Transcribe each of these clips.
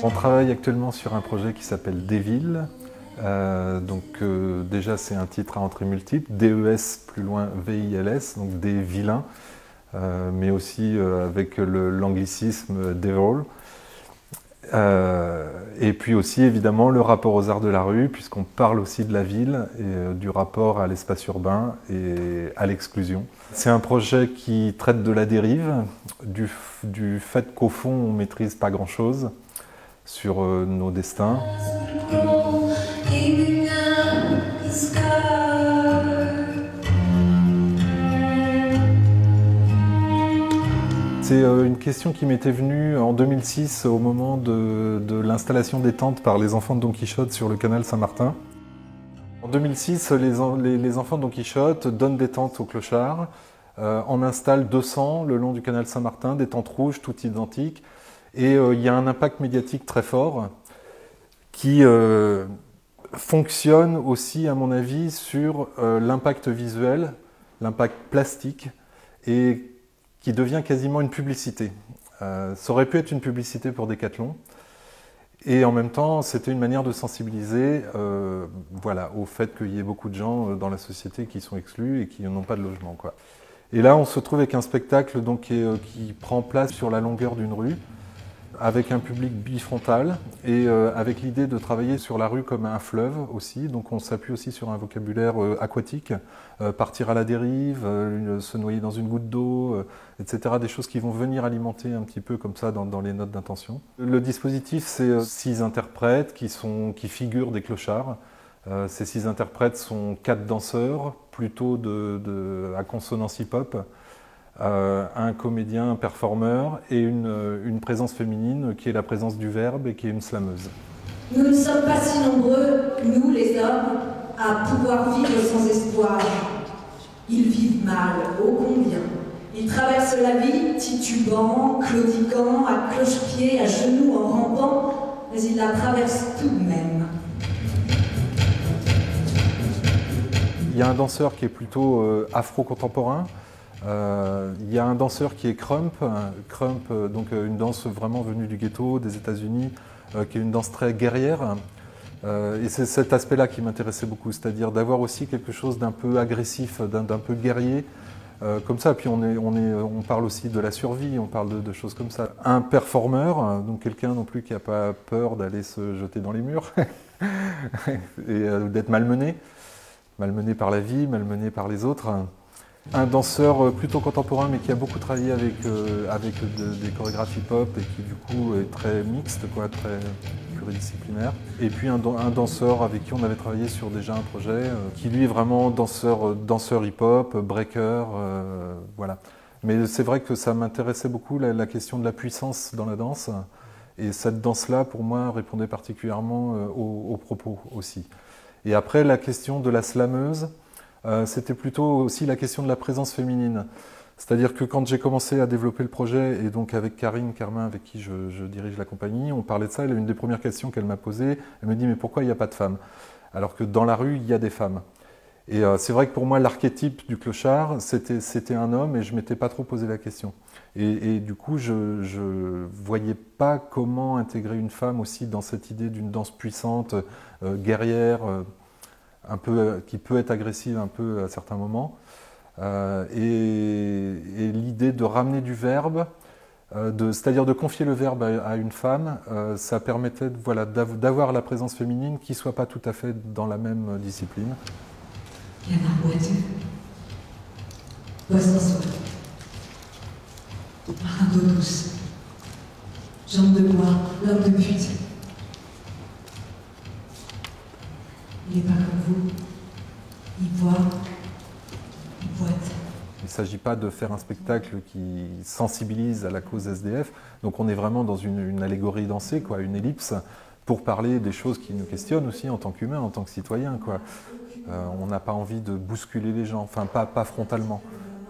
On travaille actuellement sur un projet qui s'appelle Devil. Déjà c'est un titre à entrée multiple, DES plus loin VILS, donc des vilains, mais aussi avec l'anglicisme Devil. Et puis aussi évidemment le rapport aux arts de la rue, puisqu'on parle aussi de la ville et du rapport à l'espace urbain et à l'exclusion. C'est un projet qui traite de la dérive, du fait qu'au fond on ne maîtrise pas grand-chose sur nos destins. C'est une question qui m'était venue en 2006 au moment de l'installation des tentes par les enfants de Don Quichotte sur le canal Saint-Martin. En 2006, les enfants de Don Quichotte donnent des tentes aux clochards, en installent 200 le long du canal Saint-Martin, des tentes rouges toutes identiques, et il y a un impact médiatique très fort qui fonctionne aussi, à mon avis, sur l'impact visuel, l'impact plastique, et qui devient quasiment une publicité. Ça aurait pu être une publicité pour Decathlon, et en même temps, c'était une manière de sensibiliser au fait qu'il y ait beaucoup de gens dans la société qui sont exclus et qui n'ont pas de logement, quoi. Et là, on se trouve avec un spectacle donc, qui prend place sur la longueur d'une rue, avec un public bifrontal et avec l'idée de travailler sur la rue comme un fleuve aussi. Donc on s'appuie aussi sur un vocabulaire aquatique, partir à la dérive, se noyer dans une goutte d'eau, etc. Des choses qui vont venir alimenter un petit peu comme ça dans les notes d'intention. Le dispositif, c'est 6 interprètes qui figurent des clochards. Ces 6 interprètes sont 4 danseurs, plutôt à consonance hip-hop. Un comédien, un performeur et une présence féminine qui est la présence du verbe et qui est une slameuse. Nous ne sommes pas si nombreux, nous les hommes, à pouvoir vivre sans espoir. Ils vivent mal, ô combien. Ils traversent la vie titubant, claudiquant, à cloche-pied, à genoux, en rampant, mais ils la traversent tout de même. Il y a un danseur qui est plutôt afro-contemporain. Il y a un danseur qui est Krump, donc une danse vraiment venue du ghetto, des États-Unis, qui est une danse très guerrière. Et c'est cet aspect-là qui m'intéressait beaucoup, c'est-à-dire d'avoir aussi quelque chose d'un peu agressif, d'un peu guerrier, comme ça. Puis on parle aussi de la survie, on parle de choses comme ça. Un performeur, donc quelqu'un non plus qui n'a pas peur d'aller se jeter dans les murs et d'être malmené par la vie, malmené par les autres. Un danseur plutôt contemporain, mais qui a beaucoup travaillé avec des chorégraphes hip-hop et qui du coup est très mixte, quoi, très pluridisciplinaire. Et puis un danseur avec qui on avait travaillé sur déjà un projet, qui lui est vraiment danseur hip-hop, breaker, voilà. Mais c'est vrai que ça m'intéressait beaucoup la question de la puissance dans la danse. Et cette danse-là, pour moi, répondait particulièrement aux propos aussi. Et après, la question de la slameuse, c'était plutôt aussi la question de la présence féminine. C'est-à-dire que quand j'ai commencé à développer le projet, et donc avec Karine Carmin, avec qui je dirige la compagnie, on parlait de ça, et une des premières questions qu'elle m'a posées, elle me dit « mais pourquoi il n'y a pas de femmes ?» Alors que dans la rue, il y a des femmes. Et c'est vrai que pour moi, l'archétype du clochard, c'était un homme, et je ne m'étais pas trop posé la question. Et du coup, je ne voyais pas comment intégrer une femme aussi dans cette idée d'une danse puissante, guerrière, un peu, qui peut être agressive un peu à certains moments, et l'idée de ramener du verbe, c'est-à-dire de confier le verbe à une femme, ça permettait d'avoir la présence féminine qui ne soit pas tout à fait dans la même discipline. Canard boiteux, bosse en soi, marin d'eau douce, jambe de bois, l'homme de pute. Il n'est pas comme vous. Il boit, il boite. Il ne s'agit pas de faire un spectacle qui sensibilise à la cause SDF. Donc on est vraiment dans une allégorie dansée, quoi, une ellipse, pour parler des choses qui nous questionnent aussi en tant qu'humains, en tant que citoyens, quoi. On n'a pas envie de bousculer les gens, enfin pas frontalement.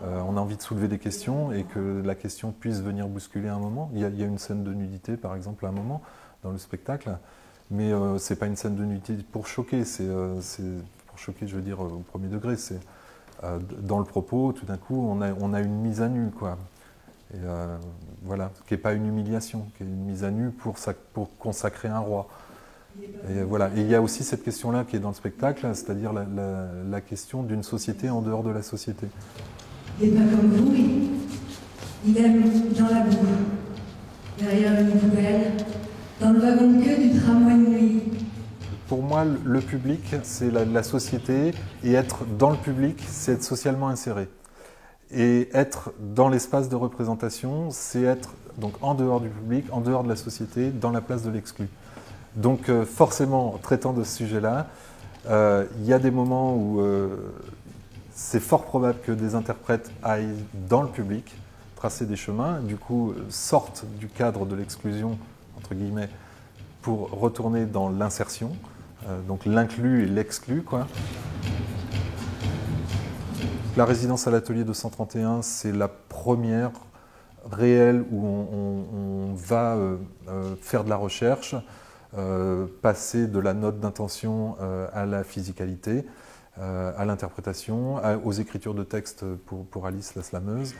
On a envie de soulever des questions et que la question puisse venir bousculer un moment. Il y a une scène de nudité, par exemple, à un moment, dans le spectacle. Mais ce n'est pas une scène de nudité pour choquer, c'est pour choquer, je veux dire, au premier degré. Dans le propos, tout d'un coup, on a une mise à nu, quoi. Et voilà, qui n'est pas une humiliation, qui est une mise à nu pour consacrer un roi. Et voilà. Et il y a aussi cette question-là qui est dans le spectacle, c'est-à-dire la question d'une société en dehors de la société. Il n'est pas comme vous, il aime dans la boue, derrière une poubelle, dans le wagon de queue du tramway de nuit. Pour moi, le public, c'est la société, et être dans le public, c'est être socialement inséré. Et être dans l'espace de représentation, c'est être donc en dehors du public, en dehors de la société, dans la place de l'exclu. Donc forcément, traitant de ce sujet-là, il y a des moments où c'est fort probable que des interprètes aillent dans le public, tracer des chemins, du coup sortent du cadre de l'exclusion, entre guillemets, pour retourner dans l'insertion, donc l'inclus et l'exclu, quoi. La résidence à l'atelier 231, c'est la première réelle où on va faire de la recherche, passer de la note d'intention à la physicalité, à l'interprétation, aux écritures de texte pour Alice la slameuse.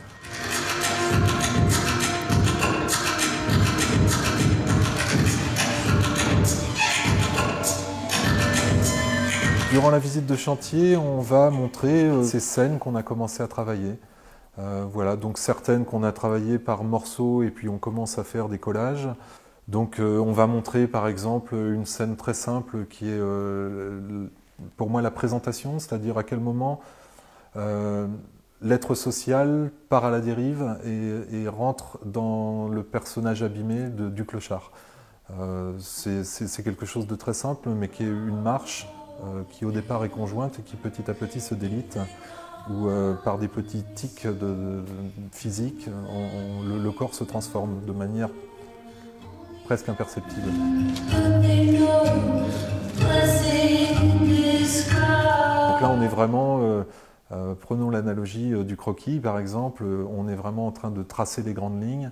Durant la visite de chantier, on va montrer ces scènes qu'on a commencé à travailler. Voilà, donc certaines qu'on a travaillées par morceaux et puis on commence à faire des collages. Donc on va montrer par exemple une scène très simple qui est pour moi la présentation, c'est-à-dire à quel moment l'être social part à la dérive et rentre dans le personnage abîmé du clochard. C'est quelque chose de très simple mais qui est une marche qui au départ est conjointe et qui petit à petit se délite, où par des petits tics physiques, le corps se transforme de manière presque imperceptible. Donc là on est vraiment, prenons l'analogie du croquis par exemple, on est vraiment en train de tracer les grandes lignes,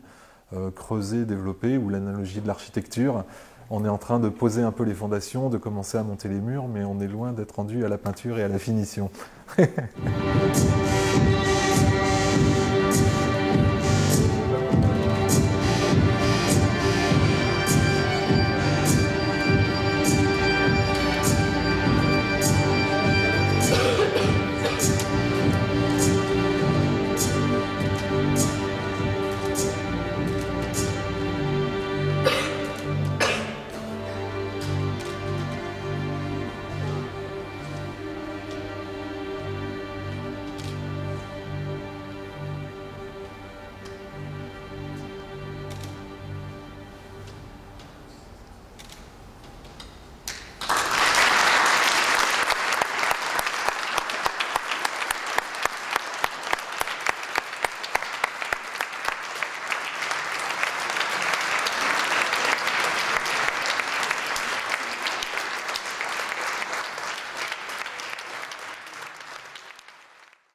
creuser, développer, ou l'analogie de l'architecture. On est en train de poser un peu les fondations, de commencer à monter les murs, mais on est loin d'être rendu à la peinture et à la finition.